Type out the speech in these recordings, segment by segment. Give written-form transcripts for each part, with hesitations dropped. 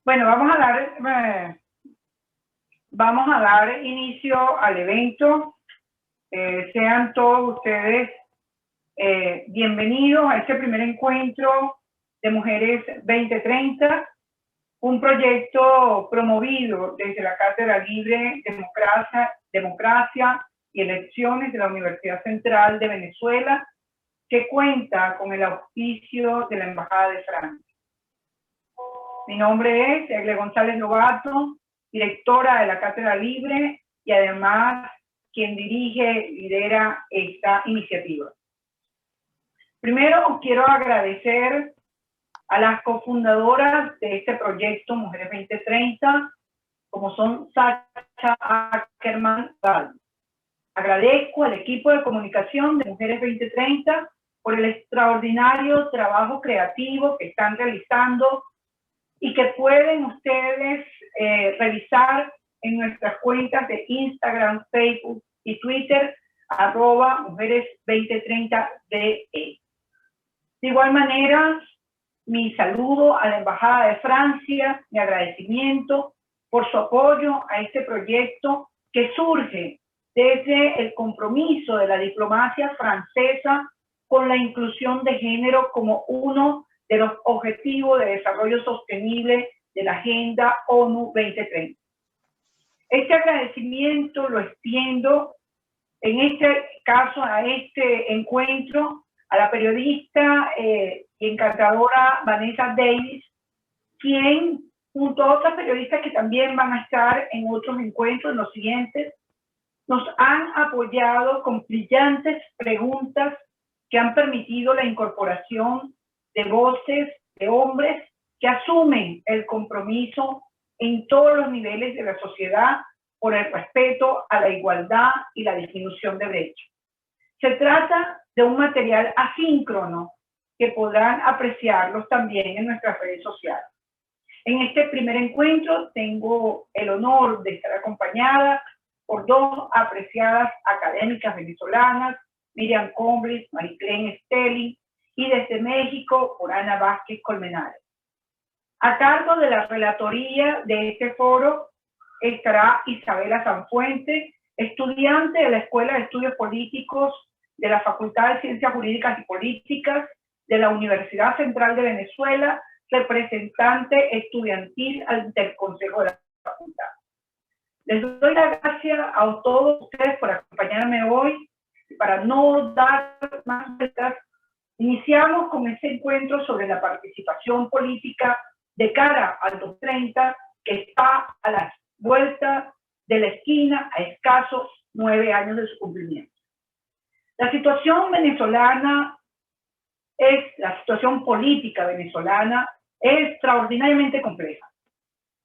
Bueno, vamos a dar inicio al evento. Sean todos ustedes bienvenidos a este primer encuentro de Mujeres 2030, un proyecto promovido desde la Cátedra Libre Democracia y Elecciones de la Universidad Central de Venezuela, que cuenta con el auspicio de la Embajada de Francia. Mi nombre es Egle González Lobato, directora de la Cátedra Libre y además quien lidera esta iniciativa. Primero quiero agradecer a las cofundadoras de este proyecto Mujeres 2030, como son Sacha Ackerman. Agradezco al equipo de comunicación de Mujeres 2030 por el extraordinario trabajo creativo que están realizando y que pueden ustedes revisar en nuestras cuentas de Instagram, Facebook y Twitter, @mujeres2030de. De igual manera, mi saludo a la Embajada de Francia, mi agradecimiento por su apoyo a este proyecto que surge desde el compromiso de la diplomacia francesa con la inclusión de género como uno de los Objetivos de Desarrollo Sostenible de la Agenda ONU 2030. Este agradecimiento lo extiendo en este caso a este encuentro a la periodista y encantadora Vanessa Davis, quien junto a otras periodistas que también van a estar en otros encuentros, en los siguientes, nos han apoyado con brillantes preguntas que han permitido la incorporación de voces de hombres que asumen el compromiso en todos los niveles de la sociedad por el respeto a la igualdad y la disminución de brechas. Se trata de un material asíncrono que podrán apreciarlos también en nuestras redes sociales. En este primer encuentro tengo el honor de estar acompañada por dos apreciadas académicas venezolanas, Miriam Combris, Mariclén Stelling, y desde México por Ana Vázquez Colmenares. A cargo de la relatoría de este foro estará Isabela Sanfuente, estudiante de la Escuela de Estudios Políticos de la Facultad de Ciencias Jurídicas y Políticas de la Universidad Central de Venezuela, representante estudiantil ante el Consejo de la Facultad. Les doy las gracias a todos ustedes por acompañarme hoy. Para no dar más vueltas, iniciamos con este encuentro sobre la participación política de cara al 2030, que está a la vuelta de la esquina a escasos 9 años de su cumplimiento. La situación política venezolana es extraordinariamente compleja.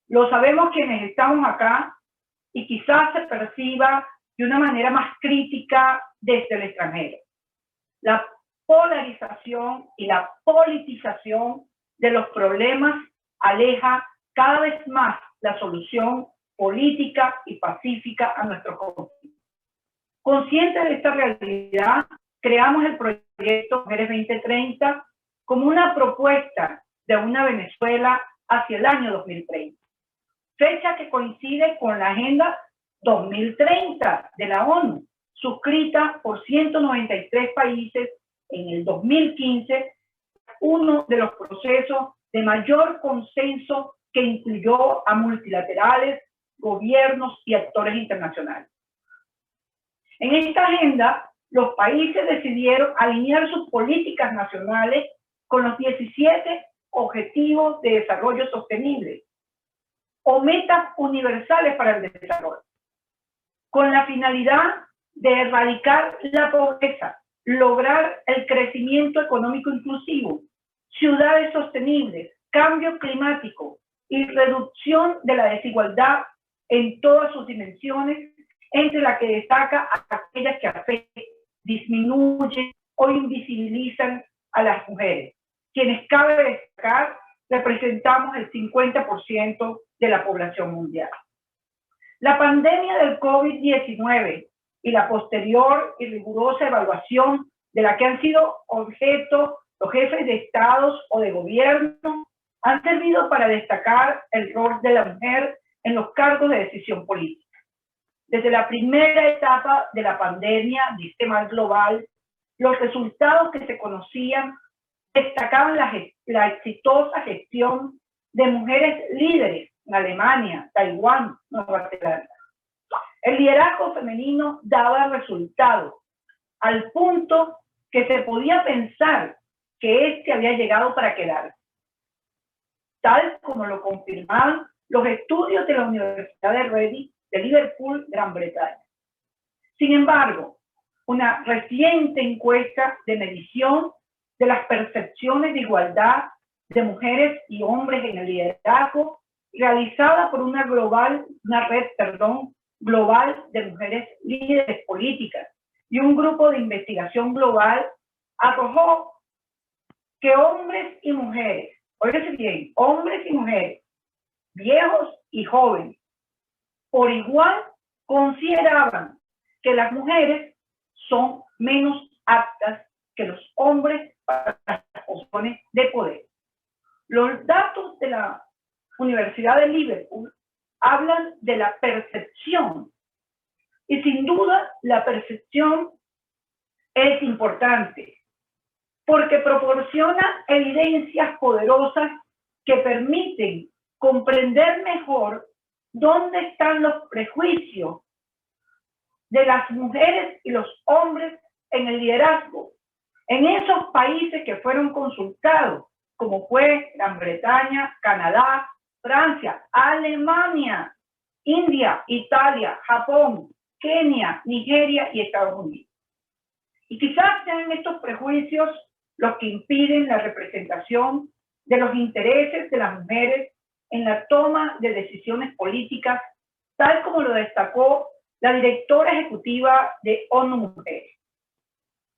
Lo sabemos quienes estamos acá y quizás se perciba de una manera más crítica desde el extranjero. La polarización y la politización de los problemas aleja cada vez más la solución política y pacífica a nuestro conflicto. Conscientes de esta realidad, creamos el proyecto Mujeres 2030 como una propuesta de una Venezuela hacia el año 2030, fecha que coincide con la Agenda 2030 de la ONU, suscrita por 193 países en el 2015, uno de los procesos de mayor consenso que incluyó a multilaterales, gobiernos y actores internacionales. En esta agenda, los países decidieron alinear sus políticas nacionales con los 17 Objetivos de Desarrollo Sostenible o metas universales para el desarrollo, con la finalidad de erradicar la pobreza, lograr el crecimiento económico inclusivo, ciudades sostenibles, cambio climático y reducción de la desigualdad en todas sus dimensiones, entre las que destaca aquellas que afectan, disminuyen o invisibilizan a las mujeres, quienes cabe destacar representamos el 50% de la población mundial. La pandemia del COVID-19 y la posterior y rigurosa evaluación de la que han sido objeto los jefes de estados o de gobierno han servido para destacar el rol de la mujer en los cargos de decisión política. Desde la primera etapa de la pandemia de este mal global, los resultados que se conocían destacaban la exitosa gestión de mujeres líderes en Alemania, Taiwán, Nueva Zelanda. El liderazgo femenino daba resultados, al punto que se podía pensar que este había llegado para quedarse, tal como lo confirmaban los estudios de la Universidad de Reading de Liverpool, Gran Bretaña. Sin embargo, una reciente encuesta de medición de las percepciones de igualdad de mujeres y hombres en el liderazgo, realizada por una red global de mujeres líderes políticas y un grupo de investigación global, arrojó que hombres y mujeres, óigase bien, hombres y mujeres, viejos y jóvenes, por igual consideraban que las mujeres son menos aptas que los hombres para las posiciones de poder. Los datos de la Universidad de Liverpool hablan de la percepción, y sin duda la percepción es importante porque proporciona evidencias poderosas que permiten comprender mejor dónde están los prejuicios de las mujeres y los hombres en el liderazgo en esos países que fueron consultados, como fue Gran Bretaña, Canadá, Francia, Alemania, India, Italia, Japón, Kenia, Nigeria y Estados Unidos. Y quizás sean estos prejuicios los que impiden la representación de los intereses de las mujeres en la toma de decisiones políticas, tal como lo destacó la directora ejecutiva de ONU Mujeres.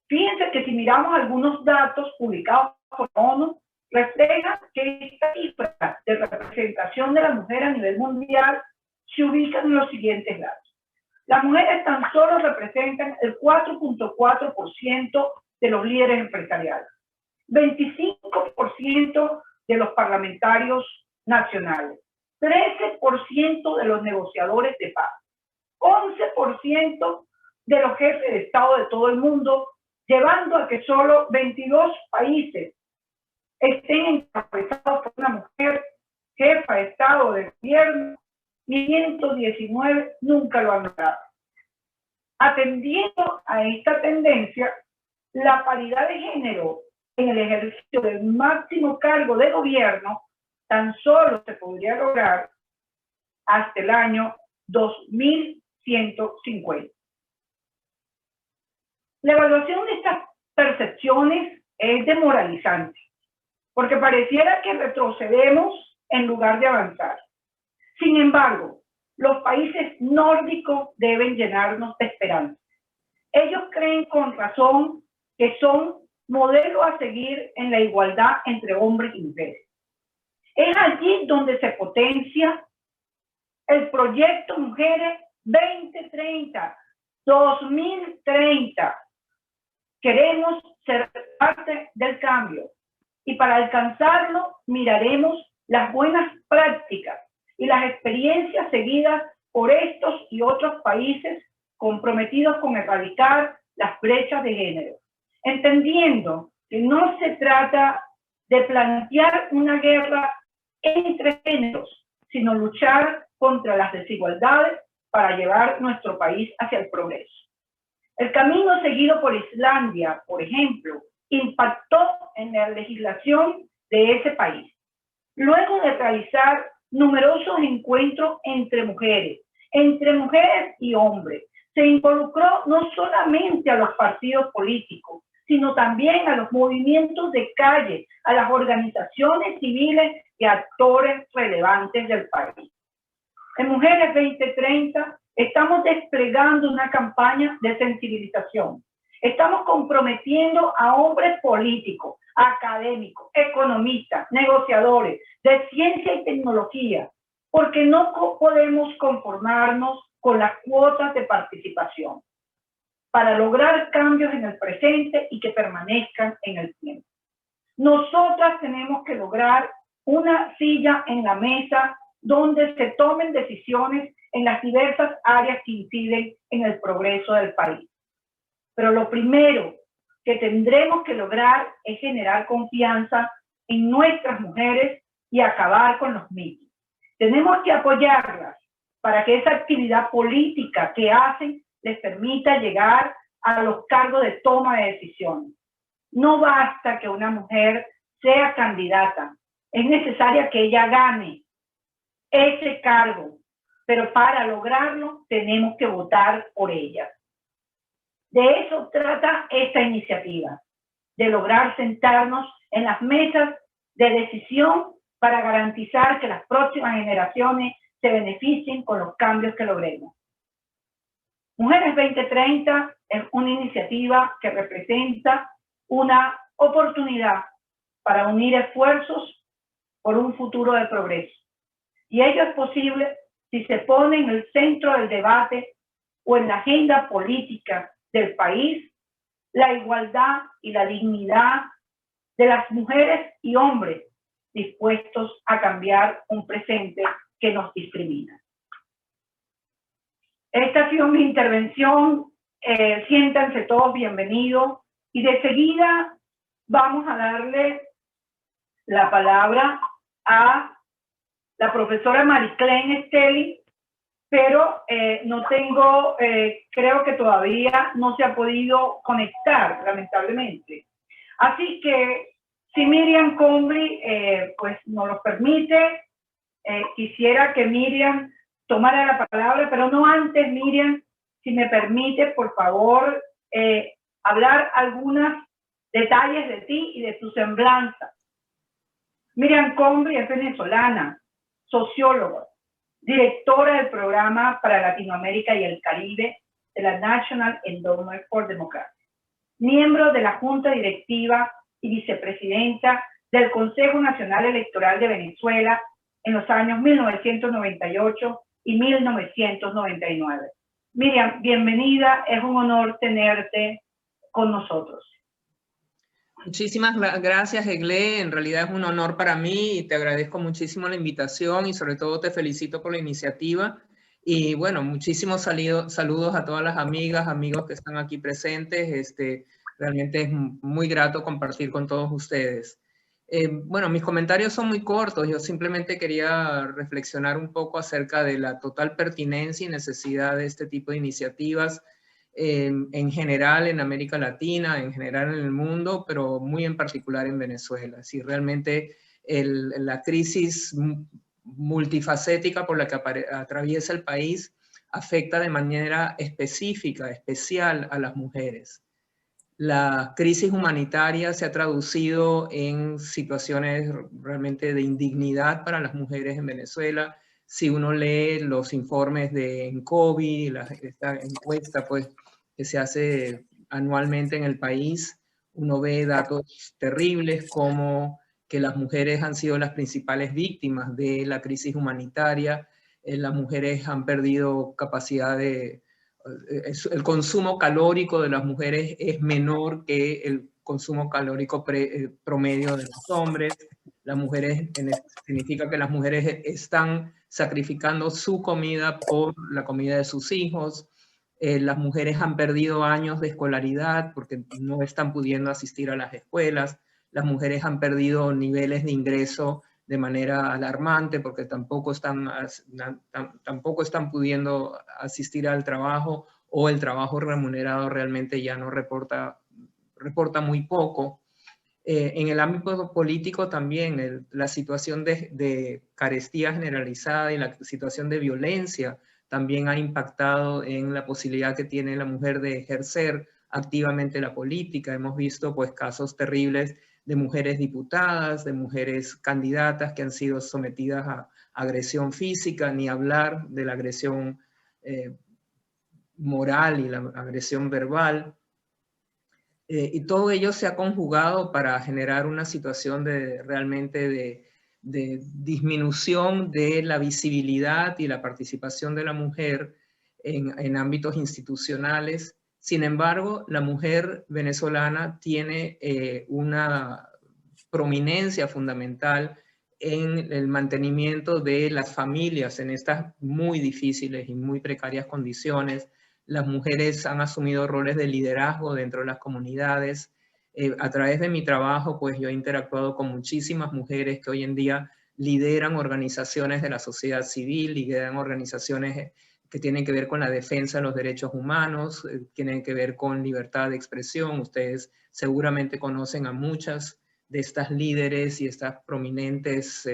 Fíjense que si miramos algunos datos publicados por ONU, refleja que esta cifra de representación de la mujer a nivel mundial se ubica en los siguientes datos. Las mujeres tan solo representan el 4.4% de los líderes empresariales, 25% de los parlamentarios nacionales, 13% de los negociadores de paz, 11% de los jefes de Estado de todo el mundo, llevando a que solo 22 países estén encabezados por una mujer jefa de Estado de gobierno y 119 nunca lo han logrado. Atendiendo a esta tendencia, la paridad de género en el ejercicio del máximo cargo de gobierno tan solo se podría lograr hasta el año 2150. La evaluación de estas percepciones es demoralizante, porque pareciera que retrocedemos en lugar de avanzar. Sin embargo, los países nórdicos deben llenarnos de esperanza. Ellos creen con razón que son modelos a seguir en la igualdad entre hombres y mujeres. Es allí donde se potencia el proyecto Mujeres 2030, 2030. Queremos ser parte del cambio y para alcanzarlo miraremos las buenas prácticas y las experiencias seguidas por estos y otros países comprometidos con erradicar las brechas de género, entendiendo que no se trata de plantear una guerra entre géneros, sino luchar contra las desigualdades para llevar nuestro país hacia el progreso. El camino seguido por Islandia, por ejemplo, impactó en la legislación de ese país. Luego de realizar numerosos encuentros entre mujeres y hombres, se involucró no solamente a los partidos políticos, sino también a los movimientos de calle, a las organizaciones civiles y actores relevantes del país. En Mujeres 2030 estamos desplegando una campaña de sensibilización. Estamos comprometiendo a hombres políticos, académicos, economistas, negociadores de ciencia y tecnología, porque no podemos conformarnos con las cuotas de participación para lograr cambios en el presente y que permanezcan en el tiempo. Nosotras tenemos que lograr una silla en la mesa donde se tomen decisiones en las diversas áreas que inciden en el progreso del país. Pero lo primero que tendremos que lograr es generar confianza en nuestras mujeres y acabar con los mitos. Tenemos que apoyarlas para que esa actividad política que hacen les permita llegar a los cargos de toma de decisiones. No basta que una mujer sea candidata, es necesaria que ella gane ese cargo, pero para lograrlo tenemos que votar por ella. De eso trata esta iniciativa, de lograr sentarnos en las mesas de decisión para garantizar que las próximas generaciones se beneficien con los cambios que logremos. Mujeres 2030 es una iniciativa que representa una oportunidad para unir esfuerzos por un futuro de progreso. Y ello es posible si se pone en el centro del debate o en la agenda política del país la igualdad y la dignidad de las mujeres y hombres dispuestos a cambiar un presente que nos discrimina. Esta ha sido mi intervención. Siéntanse todos bienvenidos y de seguida vamos a darle la palabra a la profesora Mariclén Esteli, pero no tengo, creo que todavía no se ha podido conectar, lamentablemente. Así que si Miriam Combly pues nos lo permite, quisiera que Miriam tomara la palabra, pero no antes, Miriam, si me permite, por favor, hablar algunos detalles de ti y de tu semblanza. Miriam Combly es venezolana, socióloga, directora del programa para Latinoamérica y el Caribe de la National Endowment for Democracy, miembro de la Junta Directiva y vicepresidenta del Consejo Nacional Electoral de Venezuela en los años 1998 y 1999. Miriam, bienvenida, es un honor tenerte con nosotros. Muchísimas gracias, Eglé. En realidad es un honor para mí y te agradezco muchísimo la invitación y sobre todo te felicito por la iniciativa. Y bueno, muchísimos saludos a todas las amigas, amigos que están aquí presentes. Realmente es muy grato compartir con todos ustedes. Bueno, mis comentarios son muy cortos. Yo simplemente quería reflexionar un poco acerca de la total pertinencia y necesidad de este tipo de iniciativas en general en América Latina, en general en el mundo, pero muy en particular en Venezuela. Si realmente la crisis multifacética por la que atraviesa el país afecta de manera específica, especial a las mujeres. La crisis humanitaria se ha traducido en situaciones realmente de indignidad para las mujeres en Venezuela. Si uno lee los informes de ENCOVI, esta encuesta pues, que se hace anualmente en el país, uno ve datos terribles como que las mujeres han sido las principales víctimas de la crisis humanitaria. Las mujeres han perdido capacidad de... El consumo calórico de las mujeres es menor que el consumo calórico promedio de los hombres. Las mujeres, significa que las mujeres están sacrificando su comida por la comida de sus hijos. Las mujeres han perdido años de escolaridad porque no están pudiendo asistir a las escuelas. Las mujeres han perdido niveles de ingreso de manera alarmante porque tampoco están pudiendo asistir al trabajo o el trabajo remunerado realmente ya no reporta muy poco. En el ámbito político también la situación de carestía generalizada y la situación de violencia también ha impactado en la posibilidad que tiene la mujer de ejercer activamente la política. Hemos visto pues casos terribles de mujeres diputadas, de mujeres candidatas que han sido sometidas a agresión física, ni hablar de la agresión moral y la agresión verbal. Y todo ello se ha conjugado para generar una situación realmente de disminución de la visibilidad y la participación de la mujer en ámbitos institucionales. Sin embargo, la mujer venezolana tiene una prominencia fundamental en el mantenimiento de las familias en estas muy difíciles y muy precarias condiciones. Las mujeres han asumido roles de liderazgo dentro de las comunidades. A través de mi trabajo, pues yo he interactuado con muchísimas mujeres que hoy en día lideran organizaciones de la sociedad civil, lideran organizaciones que tienen que ver con la defensa de los derechos humanos, tienen que ver con libertad de expresión. Ustedes seguramente conocen a muchas de estas líderes y estas prominentes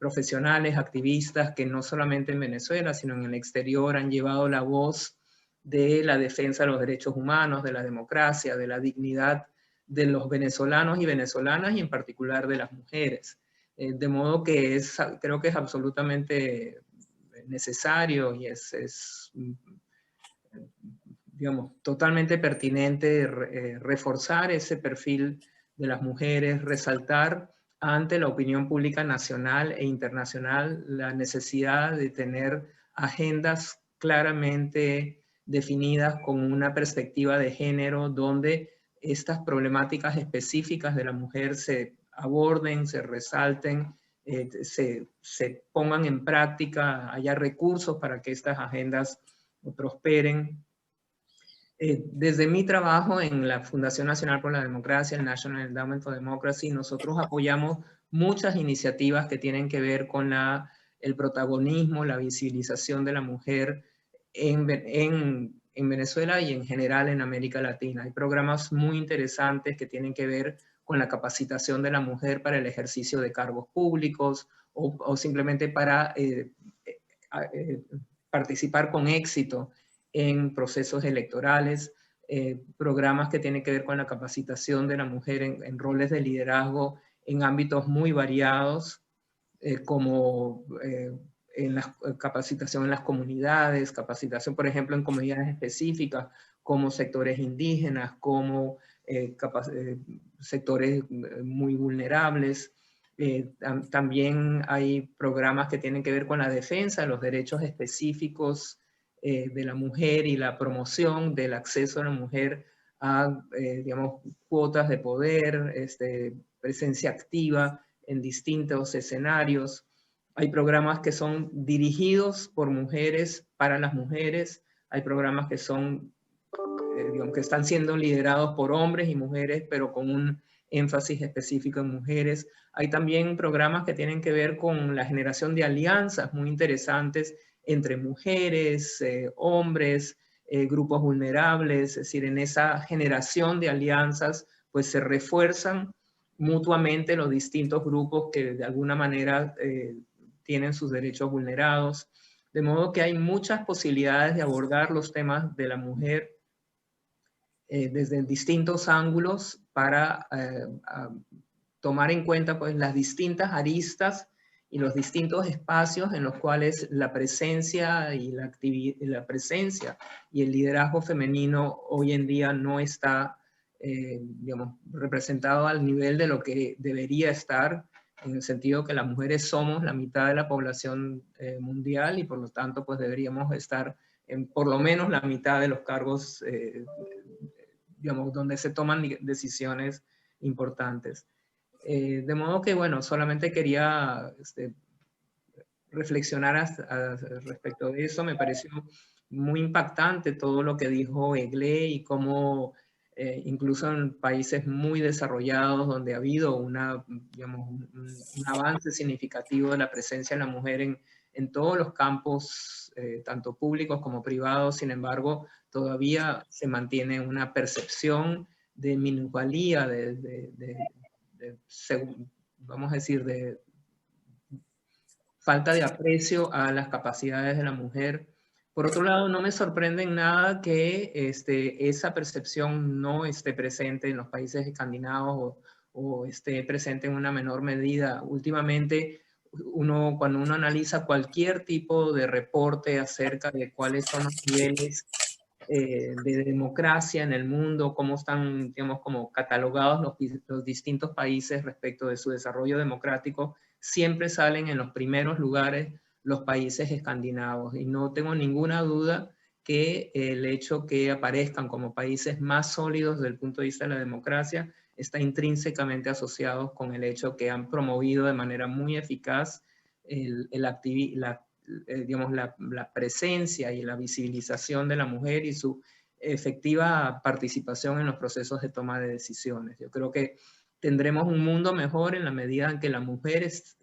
profesionales, activistas, que no solamente en Venezuela, sino en el exterior han llevado la voz de la defensa de los derechos humanos, de la democracia, de la dignidad de los venezolanos y venezolanas, y en particular de las mujeres. De modo que creo que es absolutamente necesario y es digamos, totalmente pertinente reforzar ese perfil de las mujeres, resaltar ante la opinión pública nacional e internacional la necesidad de tener agendas claramente definidas con una perspectiva de género donde estas problemáticas específicas de la mujer se aborden, se resalten, se pongan en práctica, haya recursos para que estas agendas prosperen. Desde mi trabajo en la Fundación Nacional por la Democracia, el National Endowment for Democracy, nosotros apoyamos muchas iniciativas que tienen que ver con el protagonismo, la visibilización de la mujer en Venezuela y en general en América Latina. Hay programas muy interesantes que tienen que ver con la capacitación de la mujer para el ejercicio de cargos públicos o simplemente para participar con éxito en procesos electorales, programas que tienen que ver con la capacitación de la mujer en roles de liderazgo en ámbitos muy variados, como en la capacitación en las comunidades, capacitación, por ejemplo, en comunidades específicas, como sectores indígenas, como sectores muy vulnerables. También hay programas que tienen que ver con la defensa de los derechos específicos de la mujer y la promoción del acceso a la mujer a, digamos, cuotas de poder, presencia activa en distintos escenarios. Hay programas que son dirigidos por mujeres para las mujeres. Hay programas que son, digamos, que están siendo liderados por hombres y mujeres, pero con un énfasis específico en mujeres. Hay también programas que tienen que ver con la generación de alianzas muy interesantes entre mujeres, hombres, grupos vulnerables. Es decir, en esa generación de alianzas, pues se refuerzan mutuamente los distintos grupos que de alguna manera tienen sus derechos vulnerados. De modo que hay muchas posibilidades de abordar los temas de la mujer desde distintos ángulos para tomar en cuenta pues, las distintas aristas y los distintos espacios en los cuales la presencia y presencia y el liderazgo femenino hoy en día no está digamos, representado al nivel de lo que debería estar, en el sentido que las mujeres somos la mitad de la población mundial y por lo tanto pues deberíamos estar en por lo menos la mitad de los cargos digamos, donde se toman decisiones importantes. De modo que, bueno, solamente quería reflexionar respecto de eso. Me pareció muy impactante todo lo que dijo Eglé y cómo incluso en países muy desarrollados donde ha habido digamos, un avance significativo de la presencia de la mujer en todos los campos, tanto públicos como privados, sin embargo, todavía se mantiene una percepción de minusvalía, vamos a decir, de falta de aprecio a las capacidades de la mujer. Por otro lado, no me sorprende en nada que esa percepción no esté presente en los países escandinavos o esté presente en una menor medida. Últimamente, cuando uno analiza cualquier tipo de reporte acerca de cuáles son los niveles de democracia en el mundo, cómo están, digamos, como catalogados los distintos países respecto de su desarrollo democrático, siempre salen en los primeros lugares los países escandinavos. Y no tengo ninguna duda que el hecho que aparezcan como países más sólidos desde el punto de vista de la democracia está intrínsecamente asociado con el hecho que han promovido de manera muy eficaz digamos, la presencia y la visibilización de la mujer y su efectiva participación en los procesos de toma de decisiones. Yo creo que tendremos un mundo mejor en la medida en que las mujeres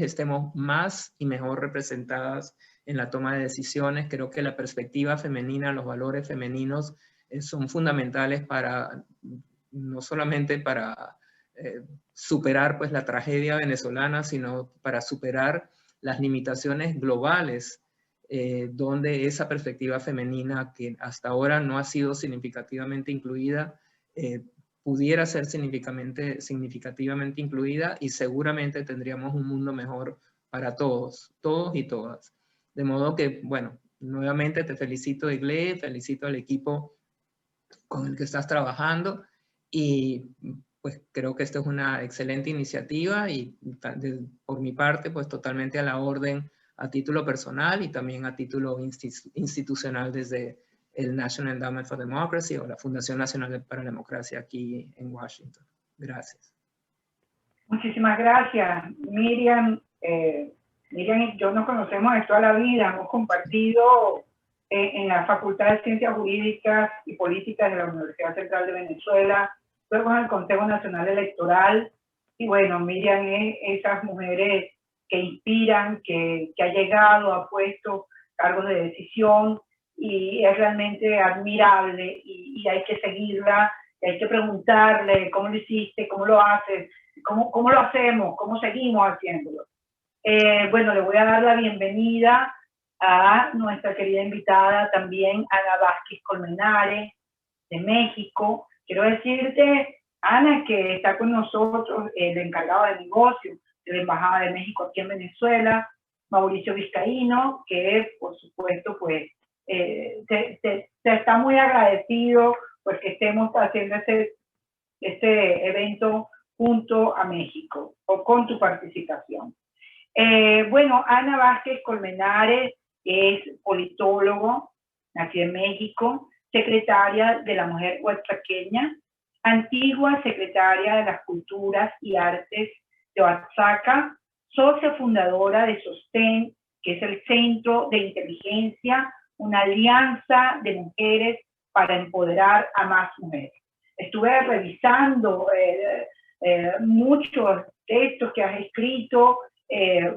estemos más y mejor representadas en la toma de decisiones. Creo que la perspectiva femenina, los valores femeninos son fundamentales para, no solamente para superar pues la tragedia venezolana, sino para superar las limitaciones globales, donde esa perspectiva femenina que hasta ahora no ha sido significativamente incluida, pudiera ser significativamente incluida, y seguramente tendríamos un mundo mejor para todos y todas. De modo que, bueno, nuevamente te felicito, Eglé, felicito al equipo con el que estás trabajando, y pues creo que esto es una excelente iniciativa, y por mi parte pues totalmente a la orden a título personal y también a título institucional desde el National Endowment for Democracy o la Fundación Nacional para la Democracia aquí en Washington. Gracias. Muchísimas gracias, Miriam. Miriam y yo nos conocemos de toda la vida, hemos compartido en la Facultad de Ciencias Jurídicas y Políticas de la Universidad Central de Venezuela, luego en el Consejo Nacional Electoral, y bueno, Miriam es esas mujeres que inspiran, que ha llegado, ha puesto cargos de decisión, y es realmente admirable, y hay que seguirla, y hay que preguntarle cómo lo hiciste, cómo lo haces, cómo lo hacemos, cómo seguimos haciéndolo. Bueno, le voy a dar la bienvenida a nuestra querida invitada también, Ana Vázquez Colmenares, de México. Quiero decirte, Ana, que está con nosotros el encargado de negocios de la Embajada de México aquí en Venezuela, Mauricio Vizcaíno, que por supuesto pues te está muy agradecido porque estemos haciendo este evento junto a México, o con tu participación. Bueno, Ana Vázquez Colmenares es politólogo, nació en México, secretaria de la Mujer Oaxaqueña, antigua secretaria de las Culturas y Artes de Oaxaca, socia fundadora de SOSTEN, que es el Centro de Inteligencia, una alianza de mujeres para empoderar a más mujeres. Estuve revisando muchos textos que has escrito,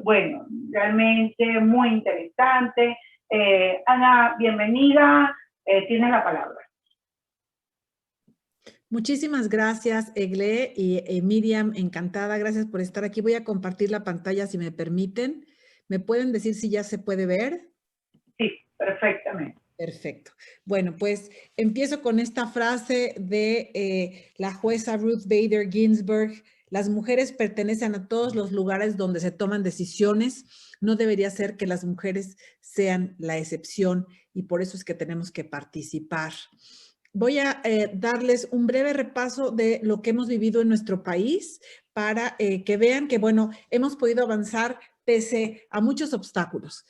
bueno, realmente muy interesante. Ana, bienvenida, tienes la palabra. Muchísimas gracias, Eglé y Miriam, encantada, gracias por estar aquí. Voy a compartir la pantalla si me permiten. ¿Me pueden decir si ya se puede ver? Sí, perfectamente. Perfecto. Bueno, pues empiezo con esta frase de la jueza Ruth Bader Ginsburg: las mujeres pertenecen a todos los lugares donde se toman decisiones. No debería ser que las mujeres sean la excepción, y por eso es que tenemos que participar. Voy a darles un breve repaso de lo que hemos vivido en nuestro país para que vean que, bueno, hemos podido avanzar pese a muchos obstáculos.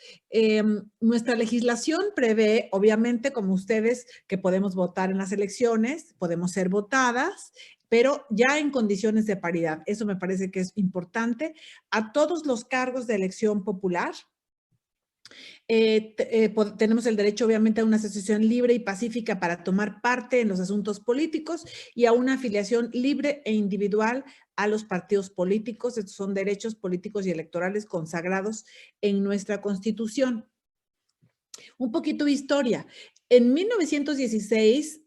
Nuestra legislación prevé, obviamente, como ustedes, que podemos votar en las elecciones, podemos ser votadas, pero ya en condiciones de paridad. Eso me parece que es importante. A todos los cargos de elección popular, tenemos el derecho, obviamente, a una asociación libre y pacífica para tomar parte en los asuntos políticos, y a una afiliación libre e individual a los partidos políticos. Estos son derechos políticos y electorales consagrados en nuestra Constitución. Un poquito de historia. En 1916,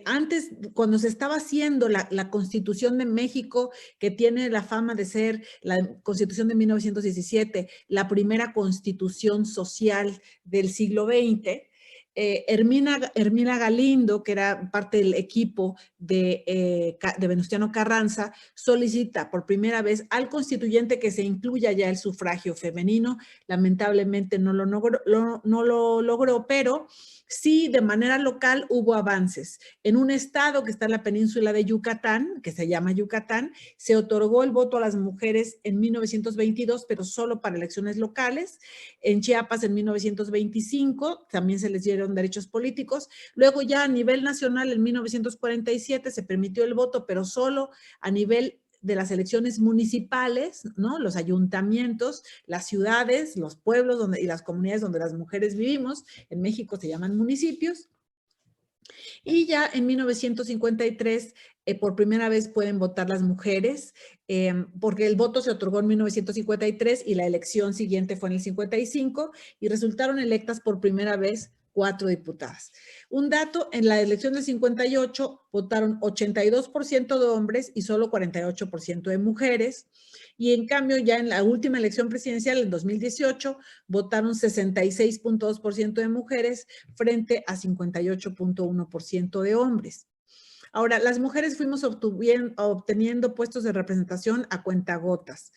antes, cuando se estaba haciendo la Constitución de México, que tiene la fama de ser la Constitución de 1917, la primera constitución social del siglo XX, Hermina Galindo, que era parte del equipo de Venustiano Carranza, solicita por primera vez al constituyente que se incluya ya el sufragio femenino. Lamentablemente no lo logró, pero sí, de manera local hubo avances. En un estado que está en la península de Yucatán, que se llama Yucatán, se otorgó el voto a las mujeres en 1922, pero solo para elecciones locales. En Chiapas en 1925 también se les dieron derechos políticos. Luego ya a nivel nacional en 1947 se permitió el voto, pero solo a nivel de las elecciones municipales, ¿no? Los ayuntamientos, las ciudades, los pueblos y las comunidades donde las mujeres vivimos, en México se llaman municipios. Y ya en 1953, por primera vez pueden votar las mujeres, porque el voto se otorgó en 1953 y la elección siguiente fue en el 55, y resultaron electas por primera vez 4 diputadas. Un dato, en la elección del 58 votaron 82% de hombres y solo 48% de mujeres, y en cambio ya en la última elección presidencial, en 2018, votaron 66.2% de mujeres frente a 58.1% de hombres. Ahora, las mujeres fuimos obteniendo puestos de representación a cuentagotas.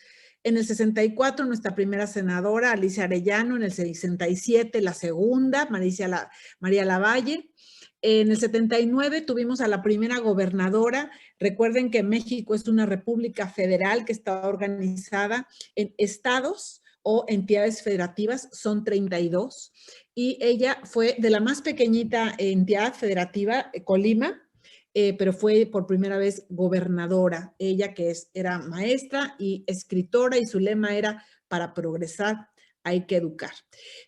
En el 64, nuestra primera senadora, Alicia Arellano. En el 67, la segunda, María Lavalle. En el 79 tuvimos a la primera gobernadora. Recuerden que México es una república federal que está organizada en estados o entidades federativas, son 32. Y ella fue de la más pequeñita entidad federativa, Colima, pero fue por primera vez gobernadora. Ella que era maestra y escritora, y su lema era: para progresar hay que educar.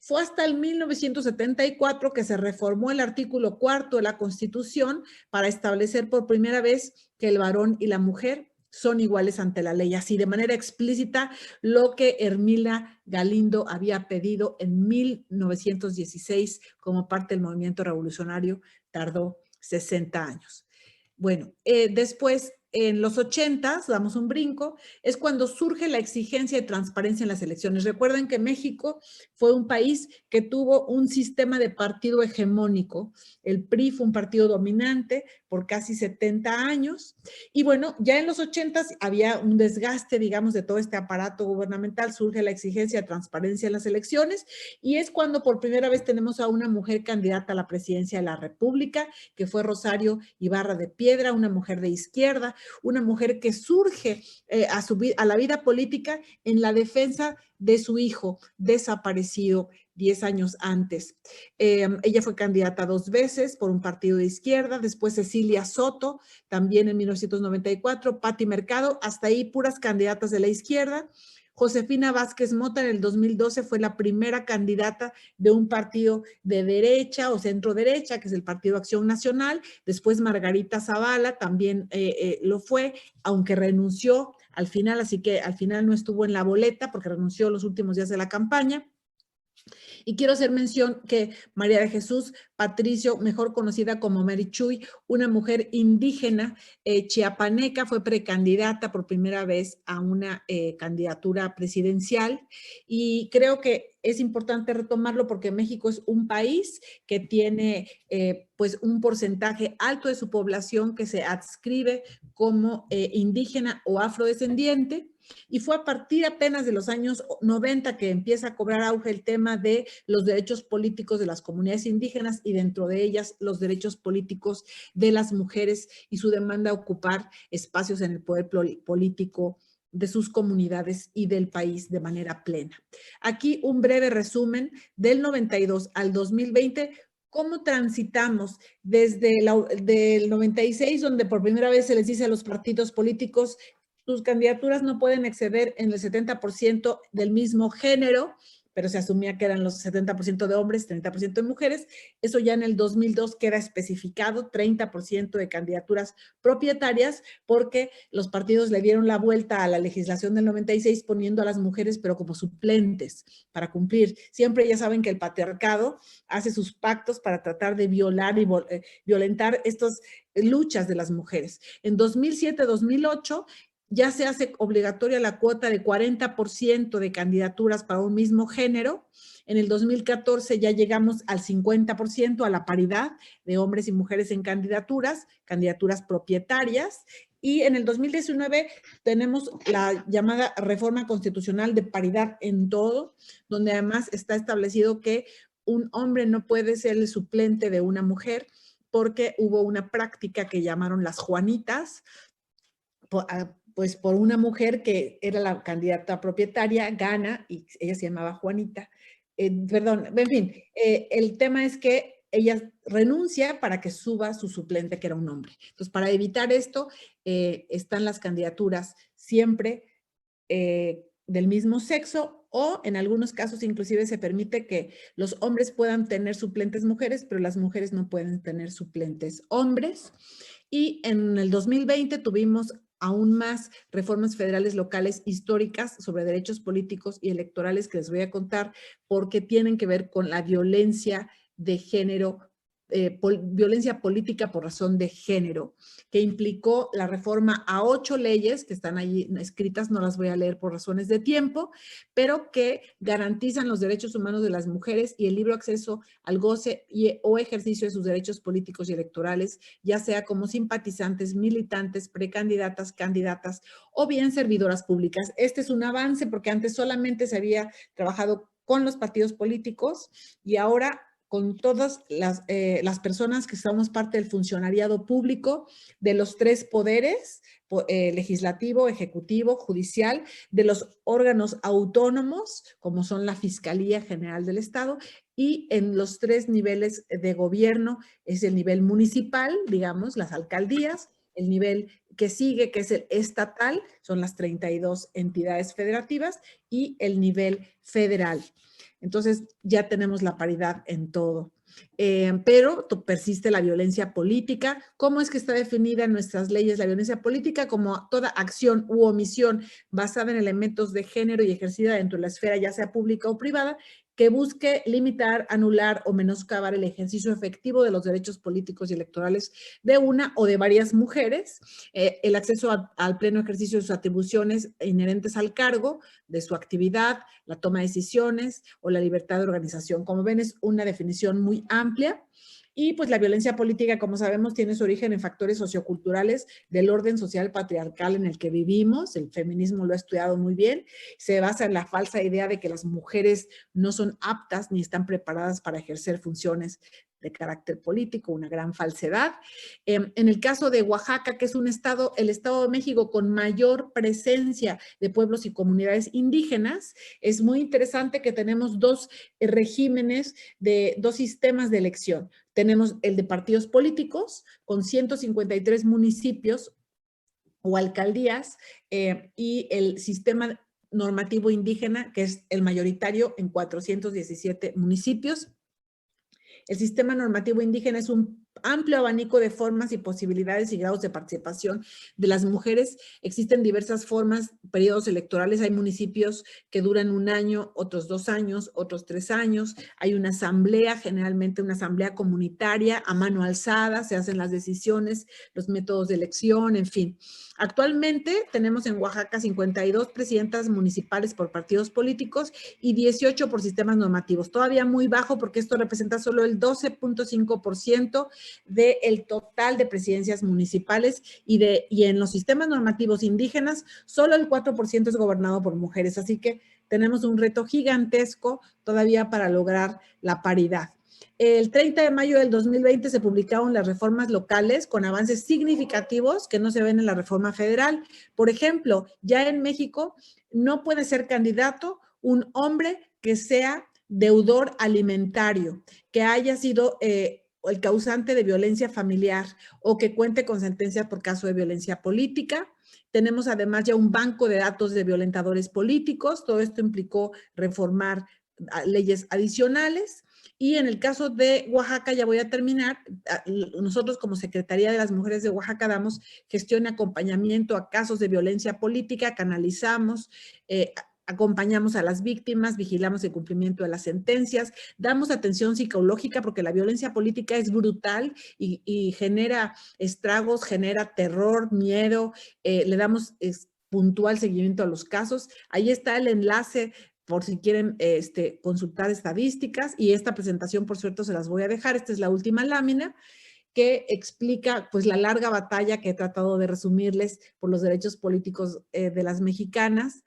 Fue hasta el 1974 que se reformó el artículo 4 de la Constitución para establecer por primera vez que el varón y la mujer son iguales ante la ley, así de manera explícita, lo que Ermila Galindo había pedido en 1916 como parte del movimiento revolucionario. Tardó 60 años. Bueno, después, en los 80s, damos un brinco, es cuando surge la exigencia de transparencia en las elecciones. Recuerden que México fue un país que tuvo un sistema de partido hegemónico. El PRI fue un partido dominante por casi 70 años. Y bueno, ya en los 80s había un desgaste, digamos, de todo este aparato gubernamental. Surge la exigencia de transparencia en las elecciones, y es cuando por primera vez tenemos a una mujer candidata a la presidencia de la República, que fue Rosario Ibarra de Piedra, una mujer de izquierda, una mujer que surge a la vida política en la defensa de su hijo desaparecido 10 años antes. Ella fue candidata 2 veces por un partido de izquierda, después Cecilia Soto, también en 1994, Pati Mercado, hasta ahí puras candidatas de la izquierda. Josefina Vázquez Mota en el 2012 fue la primera candidata de un partido de derecha o centro derecha, que es el Partido Acción Nacional. Después Margarita Zavala también lo fue, aunque renunció al final, así que al final no estuvo en la boleta porque renunció los últimos días de la campaña. Y quiero hacer mención que María de Jesús Patricio, mejor conocida como Marichuy, una mujer indígena chiapaneca, fue precandidata por primera vez a una candidatura presidencial, y creo que es importante retomarlo porque México es un país que tiene pues un porcentaje alto de su población que se adscribe como indígena o afrodescendiente. Y fue a partir apenas de los años 90 que empieza a cobrar auge el tema de los derechos políticos de las comunidades indígenas, y dentro de ellas los derechos políticos de las mujeres y su demanda a ocupar espacios en el poder político de sus comunidades y del país de manera plena. Aquí un breve resumen del 92 al 2020. ¿Cómo transitamos desde del 96, donde por primera vez se les dice a los partidos políticos: sus candidaturas no pueden exceder en el 70% del mismo género, pero se asumía que eran los 70% de hombres, 30% de mujeres? Eso ya en el 2002 queda especificado, 30% de candidaturas propietarias, porque los partidos le dieron la vuelta a la legislación del 96 poniendo a las mujeres pero como suplentes para cumplir. Siempre ya saben que el patriarcado hace sus pactos para tratar de violar y violentar estas luchas de las mujeres. En 2007-2008 ya se hace obligatoria la cuota de 40% de candidaturas para un mismo género. En el 2014 ya llegamos al 50%, a la paridad de hombres y mujeres en candidaturas propietarias. Y en el 2019 tenemos la llamada reforma constitucional de paridad en todo, donde además está establecido que un hombre no puede ser el suplente de una mujer porque hubo una práctica que llamaron las Juanitas, pues por una mujer que era la candidata propietaria, gana, y ella se llamaba Juanita. Perdón, en fin, el tema es que ella renuncia para que suba su suplente, que era un hombre. Entonces, para evitar esto, están las candidaturas siempre del mismo sexo, o en algunos casos inclusive se permite que los hombres puedan tener suplentes mujeres, pero las mujeres no pueden tener suplentes hombres. Y en el 2020 tuvimos aún más reformas federales locales históricas sobre derechos políticos y electorales que les voy a contar porque tienen que ver con la violencia de género, violencia política por razón de género, que implicó la reforma a 8 leyes que están allí escritas, no las voy a leer por razones de tiempo, pero que garantizan los derechos humanos de las mujeres y el libre acceso al goce o ejercicio de sus derechos políticos y electorales, ya sea como simpatizantes, militantes, precandidatas, candidatas o bien servidoras públicas. Este es un avance porque antes solamente se había trabajado con los partidos políticos y ahora con todas las personas que somos parte del funcionariado público de los 3 poderes, legislativo, ejecutivo, judicial, de los órganos autónomos, como son la Fiscalía General del Estado, y en los 3 niveles de gobierno, es el nivel municipal, digamos, las alcaldías, el nivel que sigue, que es el estatal, son las 32 entidades federativas, y el nivel federal. Entonces, ya tenemos la paridad en todo. Pero persiste la violencia política. ¿Cómo es que está definida en nuestras leyes la violencia política? Como toda acción u omisión basada en elementos de género y ejercida dentro de la esfera, ya sea pública o privada, que busque limitar, anular o menoscabar el ejercicio efectivo de los derechos políticos y electorales de una o de varias mujeres, el acceso al pleno ejercicio de sus atribuciones inherentes al cargo, de su actividad, la toma de decisiones o la libertad de organización. Como ven, es una definición muy amplia. Y pues la violencia política, como sabemos, tiene su origen en factores socioculturales del orden social patriarcal en el que vivimos. El feminismo lo ha estudiado muy bien. Se basa en la falsa idea de que las mujeres no son aptas ni están preparadas para ejercer funciones de carácter político, una gran falsedad. En el caso de Oaxaca, que es un estado, el Estado de México con mayor presencia de pueblos y comunidades indígenas, es muy interesante que tenemos 2 regímenes, 2 sistemas de elección. Tenemos el de partidos políticos con 153 municipios o alcaldías y el sistema normativo indígena, que es el mayoritario en 417 municipios. El sistema normativo indígena es un amplio abanico de formas y posibilidades y grados de participación de las mujeres. Existen diversas formas, periodos electorales. Hay municipios que duran 1 año, otros 2 años, otros 3 años. Hay una asamblea, generalmente una asamblea comunitaria a mano alzada, se hacen las decisiones, los métodos de elección, en fin. Actualmente tenemos en Oaxaca 52 presidentas municipales por partidos políticos y 18 por sistemas normativos. Todavía muy bajo porque esto representa solo el 12.5% del total de presidencias municipales y en los sistemas normativos indígenas solo el 4% es gobernado por mujeres. Así que tenemos un reto gigantesco todavía para lograr la paridad. El 30 de mayo del 2020 se publicaron las reformas locales con avances significativos que no se ven en la reforma federal. Por ejemplo, ya en México no puede ser candidato un hombre que sea deudor alimentario, que haya sido el causante de violencia familiar o que cuente con sentencia por caso de violencia política. Tenemos además ya un banco de datos de violentadores políticos. Todo esto implicó reformar leyes adicionales. Y en el caso de Oaxaca, ya voy a terminar, nosotros como Secretaría de las Mujeres de Oaxaca damos gestión y acompañamiento a casos de violencia política, canalizamos, acompañamos a las víctimas, vigilamos el cumplimiento de las sentencias, damos atención psicológica porque la violencia política es brutal y genera estragos, genera terror, miedo, le damos puntual seguimiento a los casos. Ahí está el enlace por si quieren consultar estadísticas, y esta presentación, por cierto, se las voy a dejar. Esta es la última lámina que explica pues la larga batalla que he tratado de resumirles por los derechos políticos de las mexicanas.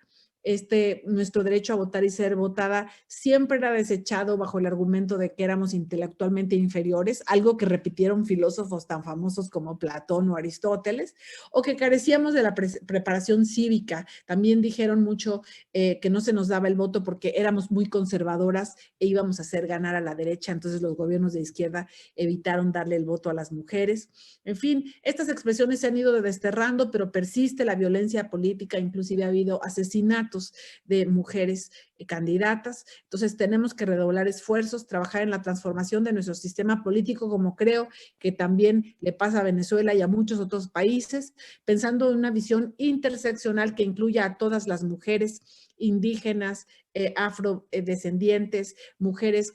nuestro derecho a votar y ser votada siempre era desechado bajo el argumento de que éramos intelectualmente inferiores, algo que repitieron filósofos tan famosos como Platón o Aristóteles, o que carecíamos de la preparación cívica. También dijeron mucho que no se nos daba el voto porque éramos muy conservadoras e íbamos a hacer ganar a la derecha, entonces los gobiernos de izquierda evitaron darle el voto a las mujeres. En fin, estas expresiones se han ido desterrando, pero persiste la violencia política, inclusive ha habido asesinatos de mujeres candidatas. Entonces tenemos que redoblar esfuerzos, trabajar en la transformación de nuestro sistema político, como creo que también le pasa a Venezuela y a muchos otros países, pensando en una visión interseccional que incluya a todas las mujeres indígenas, afrodescendientes, mujeres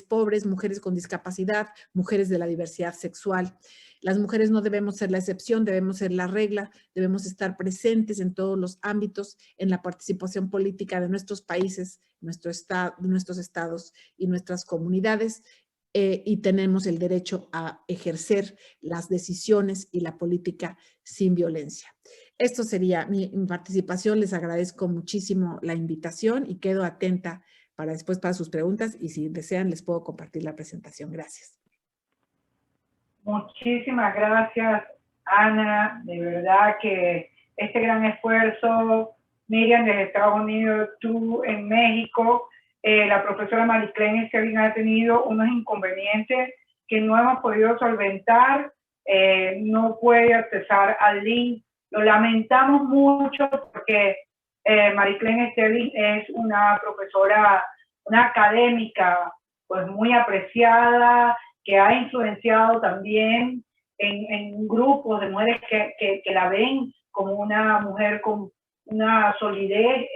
pobres, mujeres con discapacidad, mujeres de la diversidad sexual. Las mujeres no debemos ser la excepción, debemos ser la regla, debemos estar presentes en todos los ámbitos, en la participación política de nuestros países, nuestros estados y nuestras comunidades, y tenemos el derecho a ejercer las decisiones y la política sin violencia. Esto sería mi participación. Les agradezco muchísimo la invitación y quedo atenta para sus preguntas, y si desean les puedo compartir la presentación. Gracias. Muchísimas gracias, Ana. De verdad que este gran esfuerzo, Miriam desde Estados Unidos, tú en México, la profesora Mariclén Sterling ha tenido unos inconvenientes que no hemos podido solventar, no puede accesar al link. Lo lamentamos mucho porque Mariclén Sterling es una profesora, una académica pues muy apreciada, que ha influenciado también en grupos de mujeres que la ven como una mujer con una solidez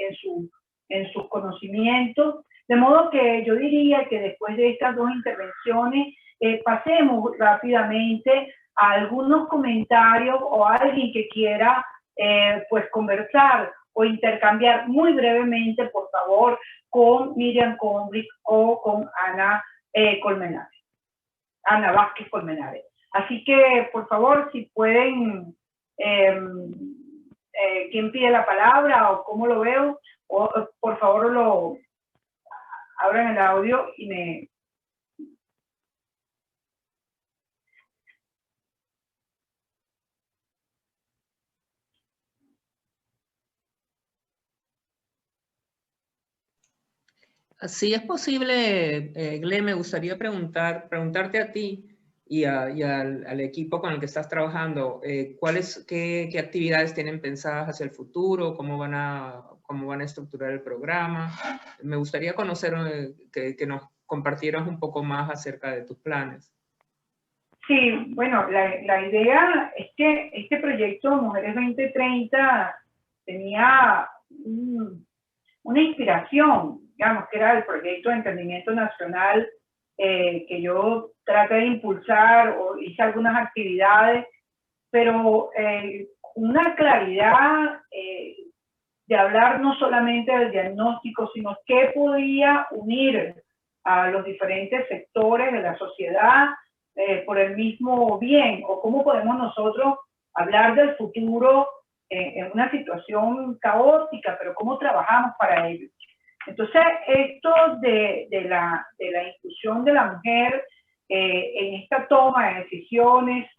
en sus conocimientos. De modo que yo diría que después de estas dos intervenciones, pasemos rápidamente a algunos comentarios o a alguien que quiera pues conversar o intercambiar muy brevemente, por favor, con Miriam Conrick o con Ana Colmenares. Ana Vázquez Colmenares. Así que, por favor, si pueden, ¿quién pide la palabra o cómo lo veo? O, por favor, lo abran el audio y me... Si es posible, Gle, me gustaría preguntarte a ti y al equipo con el que estás trabajando, qué actividades tienen pensadas hacia el futuro, cómo van a estructurar el programa. Me gustaría conocer, que nos compartieras un poco más acerca de tus planes. Sí, bueno, la idea es que este proyecto Mujeres 2030 tenía una inspiración, digamos, que era el proyecto de entendimiento nacional que yo traté de impulsar o hice algunas actividades, pero una claridad de hablar no solamente del diagnóstico, sino qué podía unir a los diferentes sectores de la sociedad por el mismo bien, o cómo podemos nosotros hablar del futuro en una situación caótica, pero cómo trabajamos para ello. Entonces, esto de la inclusión de la mujer en esta toma de decisiones,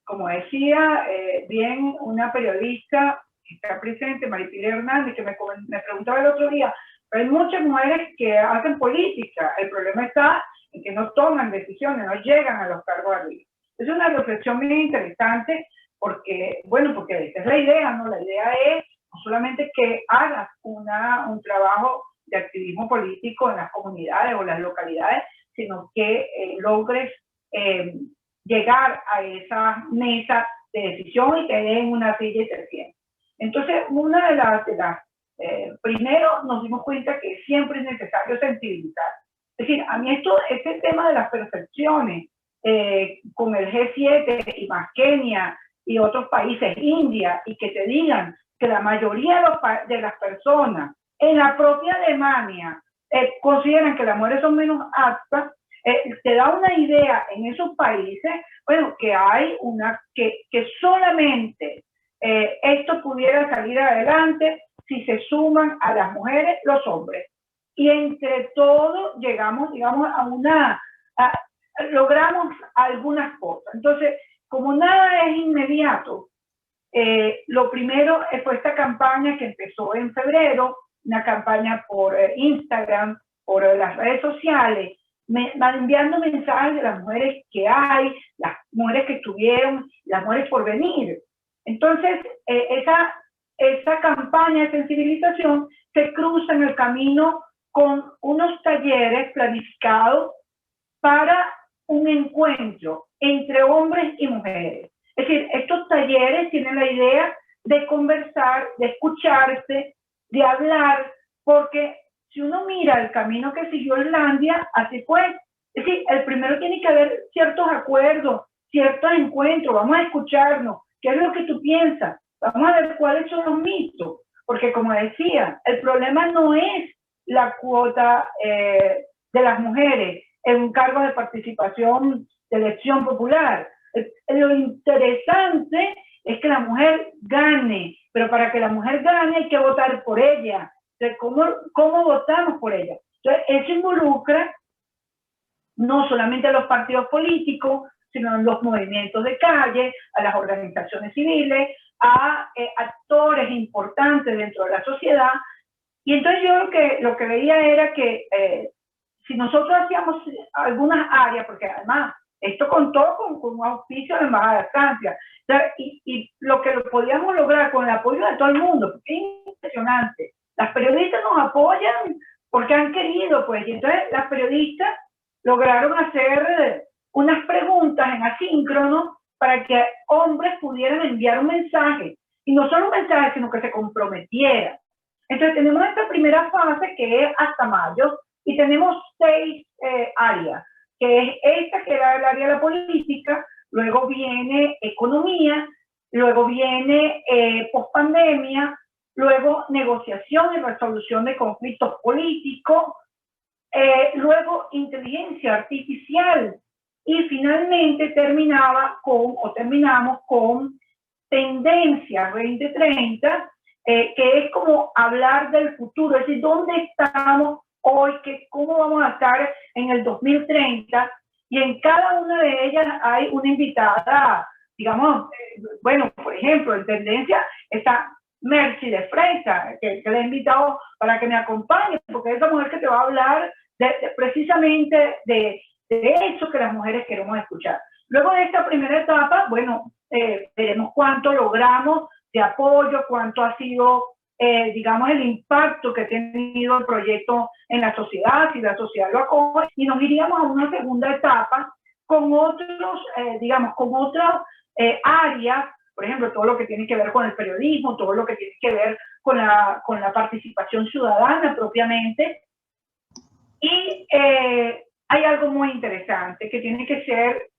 como decía bien una periodista que está presente, Maripili Hernández, que me preguntaba el otro día, pero hay muchas mujeres que hacen política, el problema está en que no toman decisiones, no llegan a los cargos arriba. Es una reflexión muy interesante porque, bueno, porque esa es la idea, ¿no? La idea es no solamente que hagas un trabajo de activismo político en las comunidades o las localidades, sino que logres llegar a esa mesa de decisión y que den una silla y te sienten. Entonces, una de las primero nos dimos cuenta que siempre es necesario sensibilizar. Es decir, a mí este tema de las percepciones con el G7 y más Kenia y otros países, India, y que te digan que la mayoría de las personas en la propia Alemania consideran que las mujeres son menos aptas, te da una idea en esos países, bueno, que hay que solamente esto pudiera salir adelante si se suman a las mujeres los hombres. Y entre todo llegamos, digamos, logramos algunas cosas. Entonces, como nada es inmediato, lo primero fue esta campaña que empezó en febrero, una campaña por Instagram, por las redes sociales, enviando mensajes de las mujeres que hay, las mujeres que estuvieron, las mujeres por venir. Entonces, esa campaña de sensibilización se cruza en el camino con unos talleres planificados para un encuentro entre hombres y mujeres. Es decir, estos talleres tienen la idea de conversar, de escucharse, de hablar, porque si uno mira el camino que siguió Islandia, así fue. Es decir, el primero tiene que haber ciertos acuerdos, ciertos encuentros, vamos a escucharnos, ¿qué es lo que tú piensas? Vamos a ver cuáles son los mitos, porque como decía, el problema no es la cuota de las mujeres en cargos de participación de elección popular. Lo interesante es que la mujer gane, pero para que la mujer gane hay que votar por ella. Entonces, ¿cómo votamos por ella? Entonces, eso involucra no solamente a los partidos políticos, sino a los movimientos de calle, a las organizaciones civiles, a actores importantes dentro de la sociedad. Y entonces yo lo que veía era que si nosotros hacíamos algunas áreas, porque además esto contó con un auspicio de la Embajada de Francia, y lo que podíamos lograr con el apoyo de todo el mundo, porque es impresionante. Las periodistas nos apoyan porque han querido, pues, y entonces las periodistas lograron hacer unas preguntas en asíncrono para que hombres pudieran enviar un mensaje, y no solo un mensaje, sino que se comprometieran. Entonces tenemos esta primera fase que es hasta mayo, y tenemos 6 áreas, que es esta que era el área de la política, luego viene economía, luego viene pospandemia, luego negociación y resolución de conflictos políticos, luego inteligencia artificial, y finalmente terminamos con tendencia 2030, que es como hablar del futuro, es decir, ¿dónde estamos hoy? ¿Cómo vamos a estar en el 2030? Y en cada una de ellas hay una invitada, digamos, bueno, por ejemplo, en tendencia está Mercy de Fresa, que le he invitado para que me acompañe, porque es esa mujer que te va a hablar precisamente de eso que las mujeres queremos escuchar. Luego de esta primera etapa, bueno, veremos cuánto logramos de apoyo, cuánto ha sido, digamos, el impacto que ha tenido el proyecto en la sociedad, si la sociedad lo acoge, y nos iríamos a una segunda etapa con otros, digamos, con otras áreas, por ejemplo, todo lo que tiene que ver con el periodismo, todo lo que tiene que ver con la participación ciudadana propiamente. Y hay algo muy interesante que tiene que ser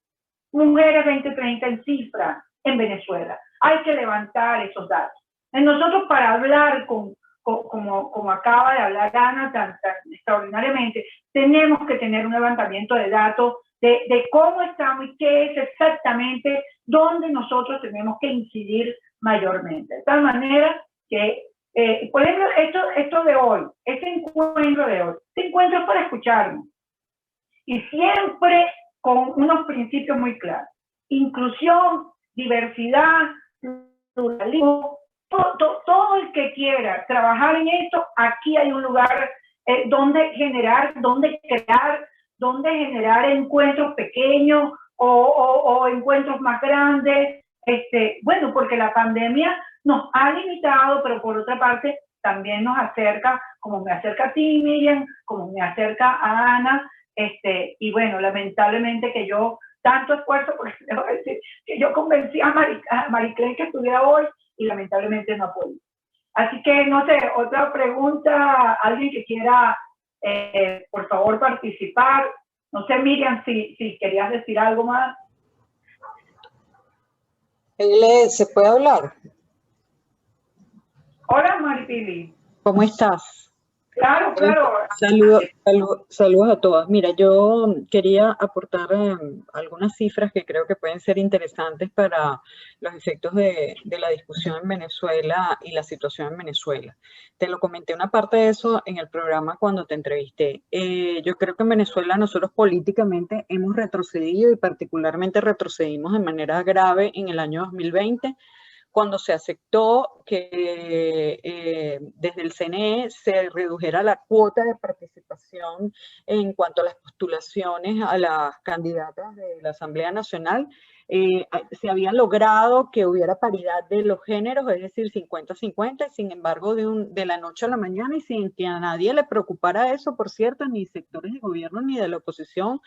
Mujeres 2030 en cifra en Venezuela. Hay que levantar esos datos. Nosotros, para hablar como acaba de hablar Ana tan extraordinariamente, tenemos que tener un levantamiento de datos de cómo estamos y qué es exactamente donde nosotros tenemos que incidir mayormente. De tal manera que, por ejemplo, esto de hoy, este encuentro de hoy, este encuentro es para escucharnos. Y siempre con unos principios muy claros. Inclusión, diversidad, pluralismo, todo el que quiera trabajar en esto, aquí hay un lugar donde generar, donde crear, donde generar encuentros pequeños o encuentros más grandes. Bueno, porque la pandemia nos ha limitado, pero por otra parte también nos acerca, como me acerca a ti, Miriam, como me acerca a Ana, y bueno, lamentablemente que yo, tanto esfuerzo, porque debo decir que yo convencí a Mariclén que estuviera hoy, y lamentablemente no puedo. Así que, no sé, otra pregunta, alguien que quiera, por favor, participar. No sé, Miriam, si querías decir algo más. ¿Se puede hablar? Hola, Maripili. ¿Cómo estás? Claro, claro. Saludos a todas. Mira, yo quería aportar algunas cifras que creo que pueden ser interesantes para los efectos de la discusión en Venezuela y la situación en Venezuela. Te lo comenté una parte de eso en el programa cuando te entrevisté. Yo creo que en Venezuela nosotros políticamente hemos retrocedido y particularmente retrocedimos de manera grave en el año 2020, cuando se aceptó que desde el CNE se redujera la cuota de participación en cuanto a las postulaciones a las candidatas de la Asamblea Nacional. Se había logrado que hubiera paridad de los géneros, es decir, 50-50, y sin embargo de la noche a la mañana, y sin que a nadie le preocupara eso, por cierto, ni sectores de gobierno ni de la oposición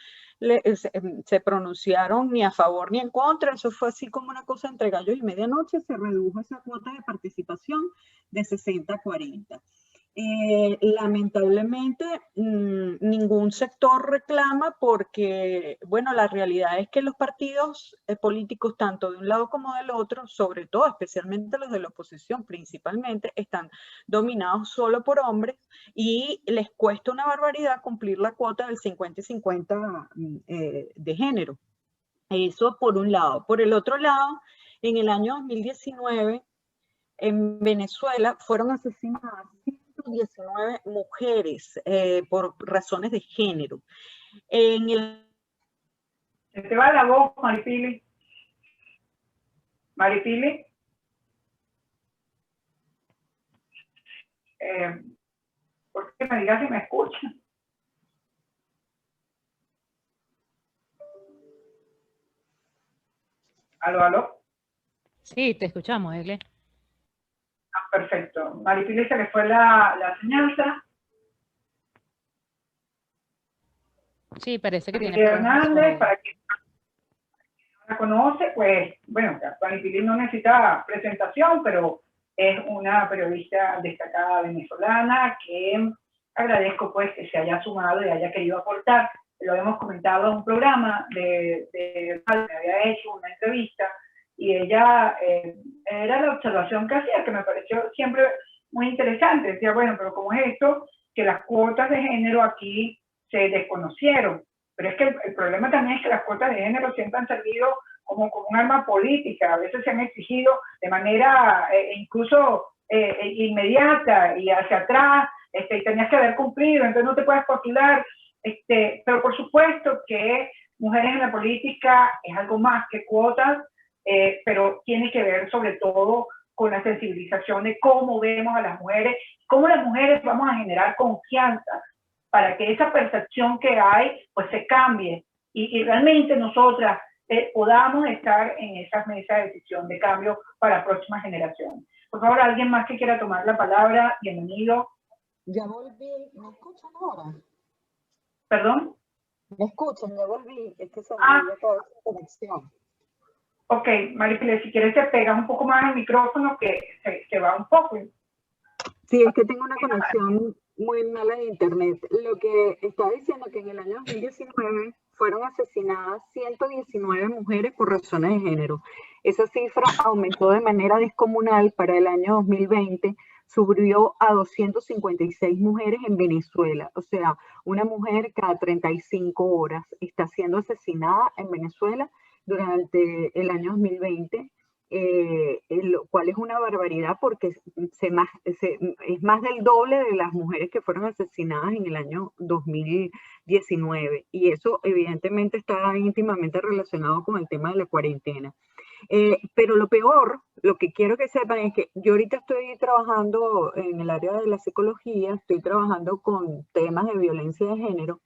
se pronunciaron ni a favor ni en contra. Eso fue así como una cosa entre gallos y medianoche. Se redujo esa cuota de participación de 60 a 40. Lamentablemente ningún sector reclama porque, bueno, la realidad es que los partidos políticos, tanto de un lado como del otro, sobre todo, especialmente los de la oposición principalmente, están dominados solo por hombres y les cuesta una barbaridad cumplir la cuota del 50 y 50 de género. Eso por un lado. Por el otro lado, en el año 2019, en Venezuela fueron asesinadas 119 mujeres por razones de género. Se te va la voz, Maripili. Maripili. ¿Por qué me digas si me escuchan? ¿Aló, aló? Sí, te escuchamos, Egle. Perfecto. Maripili, se le fue la señal. Sí, parece que tiene Hernández, para quien no la conoce, pues, bueno, Maripili no necesita presentación, pero es una periodista destacada venezolana que agradezco pues que se haya sumado y haya querido aportar. Lo hemos comentado en un programa me había hecho una entrevista y ella era la observación que hacía, que me pareció siempre muy interesante. Decía, bueno, pero ¿cómo es esto? Que las cuotas de género aquí se desconocieron. Pero es que el problema también es que las cuotas de género siempre han servido como un arma política. A veces se han exigido de manera incluso inmediata y hacia atrás, y tenías que haber cumplido, entonces no te puedes postular. Pero por supuesto que mujeres en la política es algo más que cuotas, pero tiene que ver sobre todo con la sensibilización de cómo vemos a las mujeres, cómo las mujeres vamos a generar confianza para que esa percepción que hay pues se cambie y realmente nosotras podamos estar en esas mesas de decisión de cambio para próximas generaciones. Por favor, alguien más que quiera tomar la palabra, bienvenido. Ya volví, ¿me escuchan ahora? ¿Perdón? ¿Me escuchan? Ya volví, es que se me toda esa conexión. Ok, Maripili, si quieres te pegas un poco más al micrófono que se va un poco. Sí, es que tengo una conexión muy mala de internet. Lo que estaba diciendo que en el año 2019 fueron asesinadas 119 mujeres por razones de género. Esa cifra aumentó de manera descomunal para el año 2020, subió a 256 mujeres en Venezuela. O sea, una mujer cada 35 horas está siendo asesinada en Venezuela durante el año 2020. Lo cual es una barbaridad porque es más del doble de las mujeres que fueron asesinadas en el año 2019 y eso evidentemente está íntimamente relacionado con el tema de la cuarentena. Pero lo peor, lo que quiero que sepan es que yo ahorita estoy trabajando en el área de la psicología, estoy trabajando con temas de violencia de género.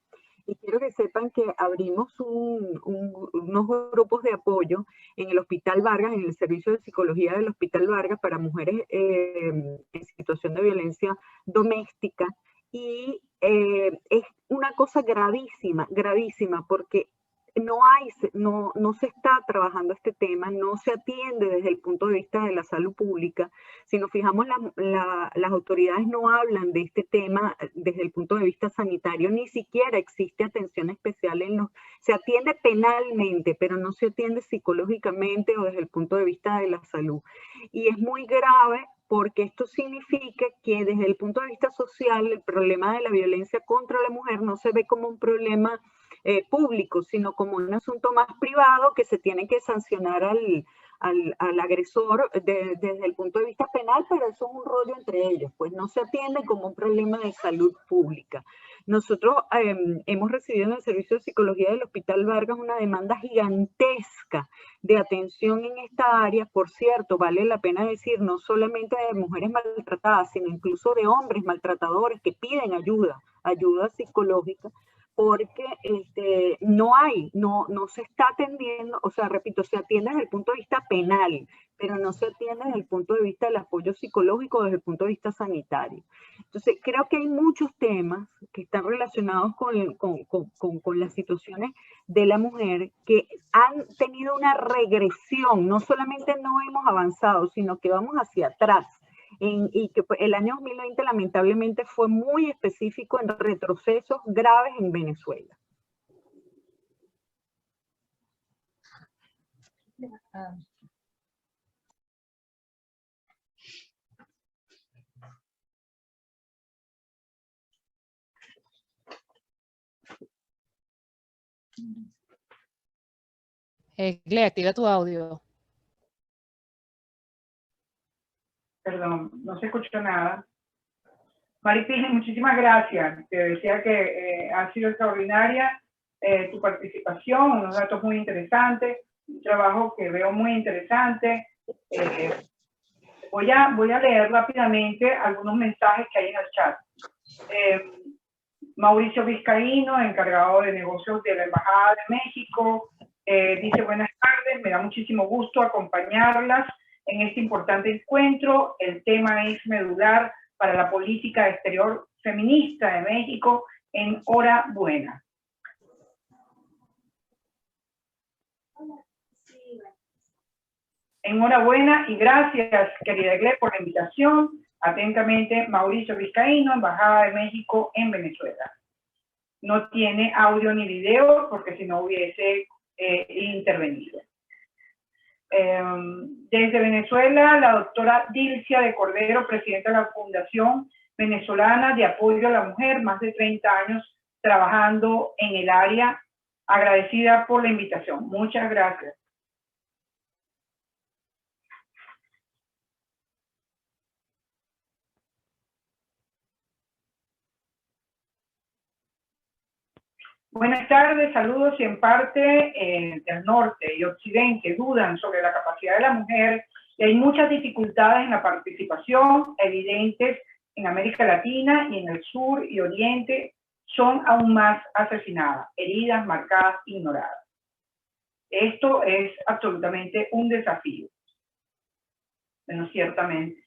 Y quiero que sepan que abrimos unos grupos de apoyo en el Hospital Vargas, en el servicio de psicología del Hospital Vargas para mujeres en situación de violencia doméstica. Y es una cosa gravísima, gravísima, porque no se está trabajando este tema, no se atiende desde el punto de vista de la salud pública. Si nos fijamos, las autoridades no hablan de este tema desde el punto de vista sanitario, ni siquiera existe atención especial se atiende penalmente, pero no se atiende psicológicamente o desde el punto de vista de la salud. Y es muy grave porque esto significa que desde el punto de vista social el problema de la violencia contra la mujer no se ve como un problema público, sino como un asunto más privado que se tiene que sancionar al agresor desde el punto de vista penal, pero eso es un rollo entre ellos, pues no se atiende como un problema de salud pública. Nosotros hemos recibido en el Servicio de Psicología del Hospital Vargas una demanda gigantesca de atención en esta área. Por cierto, vale la pena decir, no solamente de mujeres maltratadas, sino incluso de hombres maltratadores que piden ayuda psicológica, porque no se está atendiendo, o sea, repito, se atiende desde el punto de vista penal, pero no se atiende desde el punto de vista del apoyo psicológico, desde el punto de vista sanitario. Entonces, creo que hay muchos temas que están relacionados con las situaciones de la mujer que han tenido una regresión. No solamente no hemos avanzado, sino que vamos hacia atrás. Y que el año 2020 lamentablemente fue muy específico en retrocesos graves en Venezuela. Gle, activa tu audio. Perdón, no se escuchó nada. Maripili, muchísimas gracias. Te decía que ha sido extraordinaria tu participación, unos datos muy interesantes, un trabajo que veo muy interesante. Voy a leer rápidamente algunos mensajes que hay en el chat. Mauricio Vizcaíno, encargado de negocios de la Embajada de México, dice: buenas tardes, me da muchísimo gusto acompañarlas en este importante encuentro. El tema es medular para la política exterior feminista de México. Enhorabuena. Enhorabuena y gracias, querida Gle, por la invitación. Atentamente, Mauricio Vizcaíno, Embajada de México en Venezuela. No tiene audio ni video porque si no hubiese intervenido. Desde Venezuela, la doctora Dilcia de Cordero, presidenta de la Fundación Venezolana de Apoyo a la Mujer, más de 30 años trabajando en el área, agradecida por la invitación. Muchas gracias. Buenas tardes, saludos. Y en parte del norte y occidente dudan sobre la capacidad de la mujer y hay muchas dificultades en la participación, evidentes en América Latina y en el sur y oriente, son aún más asesinadas, heridas, marcadas, ignoradas. Esto es absolutamente un desafío. Bueno, ciertamente.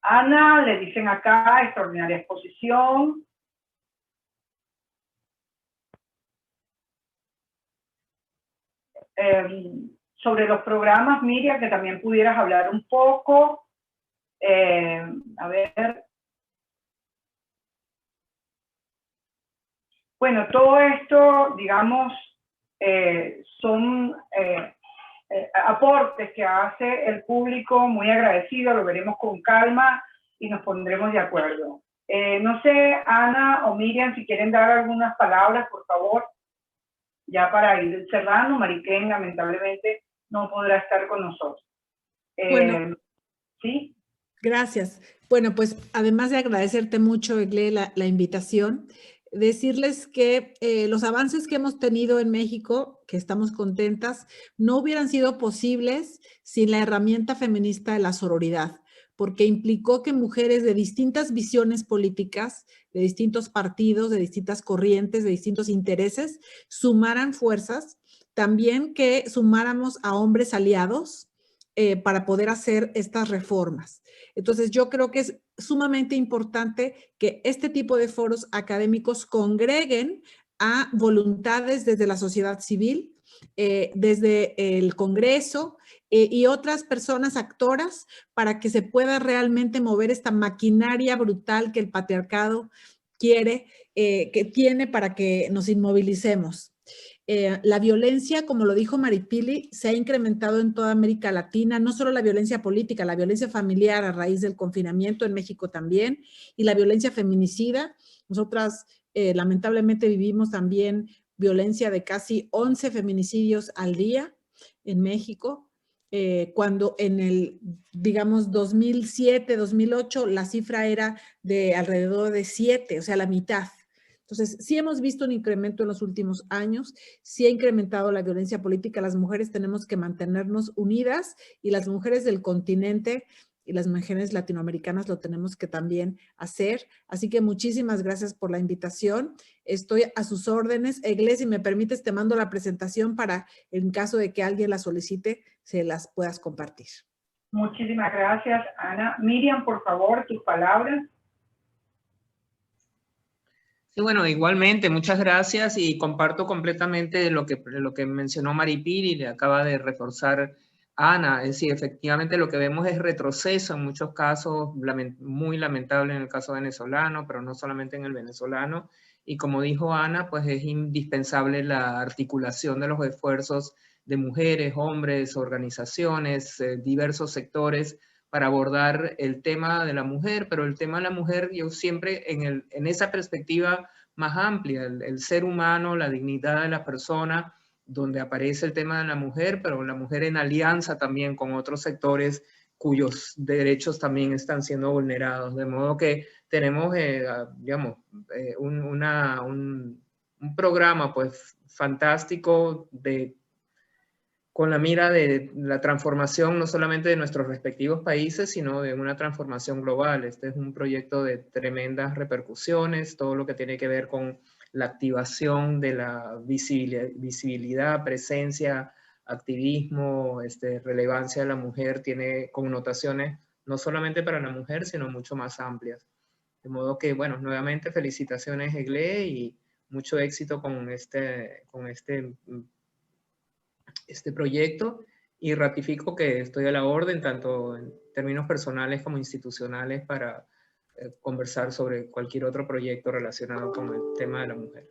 Ana, le dicen acá, extraordinaria exposición. Sobre los programas, Miriam, que también pudieras hablar un poco. A ver. Bueno, todo esto, digamos, son aportes que hace el público, muy agradecido, lo veremos con calma y nos pondremos de acuerdo. No sé, Ana o Miriam, si quieren dar algunas palabras, por favor. Ya para ir cerrando, Mariquén lamentablemente no podrá estar con nosotros. Bueno, ¿sí? Gracias. Bueno, pues además de agradecerte mucho, Gle, la invitación, decirles que los avances que hemos tenido en México, que estamos contentas, no hubieran sido posibles sin la herramienta feminista de la sororidad, porque implicó que mujeres de distintas visiones políticas, de distintos partidos, de distintas corrientes, de distintos intereses, sumaran fuerzas, también que sumáramos a hombres aliados para poder hacer estas reformas. Entonces, yo creo que es sumamente importante que este tipo de foros académicos congreguen a voluntades desde la sociedad civil, desde el Congreso y otras personas actoras para que se pueda realmente mover esta maquinaria brutal que el patriarcado quiere, que tiene para que nos inmovilicemos. La violencia, como lo dijo Maripili, se ha incrementado en toda América Latina, no solo la violencia política, la violencia familiar a raíz del confinamiento en México también, y la violencia feminicida. Nosotras lamentablemente vivimos también violencia de casi 11 feminicidios al día en México, cuando en el, digamos, 2007, 2008, la cifra era de alrededor de 7, o sea, la mitad. Entonces, sí hemos visto un incremento en los últimos años, sí ha incrementado la violencia política. Las mujeres tenemos que mantenernos unidas y las mujeres del continente y las mujeres latinoamericanas lo tenemos que también hacer. Así que muchísimas gracias por la invitación. Estoy a sus órdenes. Egle, si me permites, te mando la presentación para, en caso de que alguien la solicite, se las puedas compartir. Muchísimas gracias, Ana. Miriam, por favor, tus palabras. Sí, bueno, igualmente, muchas gracias y comparto completamente lo que mencionó Maripili y le acaba de reforzar Ana. Es decir, efectivamente lo que vemos es retroceso en muchos casos, muy lamentable en el caso venezolano, pero no solamente en el venezolano. Y como dijo Ana, pues es indispensable la articulación de los esfuerzos de mujeres, hombres, organizaciones, diversos sectores, para abordar el tema de la mujer, pero el tema de la mujer yo siempre en esa perspectiva más amplia, el ser humano, la dignidad de la persona, donde aparece el tema de la mujer, pero la mujer en alianza también con otros sectores cuyos derechos también están siendo vulnerados, de modo que tenemos, digamos, un programa pues fantástico con la mira de la transformación no solamente de nuestros respectivos países, sino de una transformación global. Este es un proyecto de tremendas repercusiones, todo lo que tiene que ver con la activación de la visibilidad, presencia, activismo, relevancia de la mujer, tiene connotaciones no solamente para la mujer, sino mucho más amplias. De modo que, bueno, nuevamente felicitaciones, Egle, y mucho éxito con este proyecto, y ratifico que estoy a la orden, tanto en términos personales como institucionales, para conversar sobre cualquier otro proyecto relacionado con el tema de la mujer.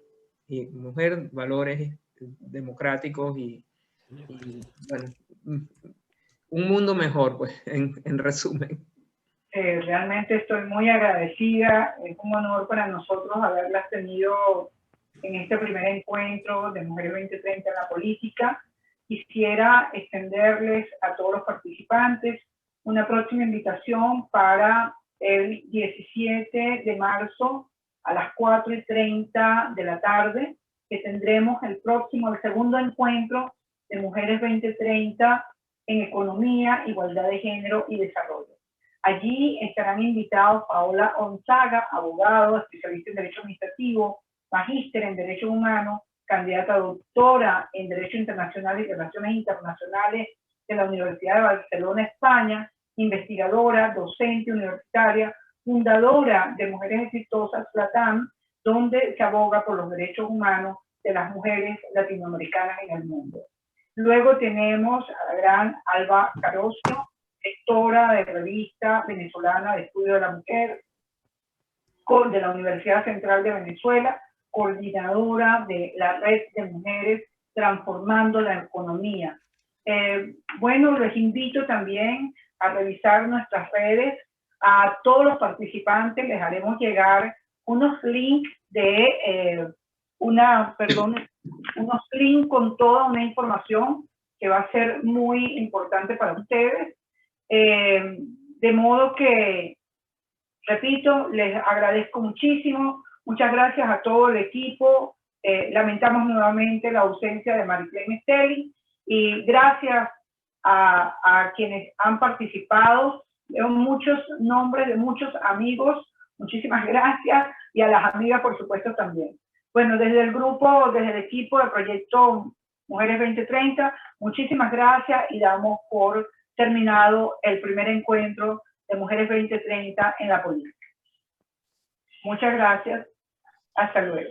Y mujer, valores democráticos y bueno, un mundo mejor, pues, en resumen. Realmente estoy muy agradecida. Es un honor para nosotros haberlas tenido en este primer encuentro de Mujeres 2030 en la política. Quisiera extenderles a todos los participantes una próxima invitación para el 17 de marzo a las 4:30 de la tarde, que tendremos el segundo encuentro de Mujeres 2030 en Economía, Igualdad de Género y Desarrollo. Allí estarán invitados Paola Onzaga, abogado, especialista en Derecho Administrativo, magíster en Derecho Humano, candidata a doctora en Derecho Internacional y Relaciones Internacionales de la Universidad de Barcelona, España, investigadora, docente universitaria, fundadora de Mujeres Exitosas, LATAM, donde se aboga por los derechos humanos de las mujeres latinoamericanas en el mundo. Luego tenemos a la gran Alba Carosio, directora de Revista Venezolana de Estudio de la Mujer, de la Universidad Central de Venezuela, coordinadora de la Red de Mujeres Transformando la Economía. Bueno, les invito también a revisar nuestras redes. A todos los participantes les haremos llegar unos links unos links con toda una información que va a ser muy importante para ustedes. De modo que, repito, les agradezco muchísimo. Muchas gracias a todo el equipo. Lamentamos nuevamente la ausencia de Mariclén Esteli y gracias a quienes han participado. Veo muchos nombres de muchos amigos. Muchísimas gracias, y a las amigas, por supuesto, también. Bueno, desde el equipo del proyecto Mujeres 2030, muchísimas gracias y damos por terminado el primer encuentro de Mujeres 2030 en la política. Muchas gracias. Hasta luego.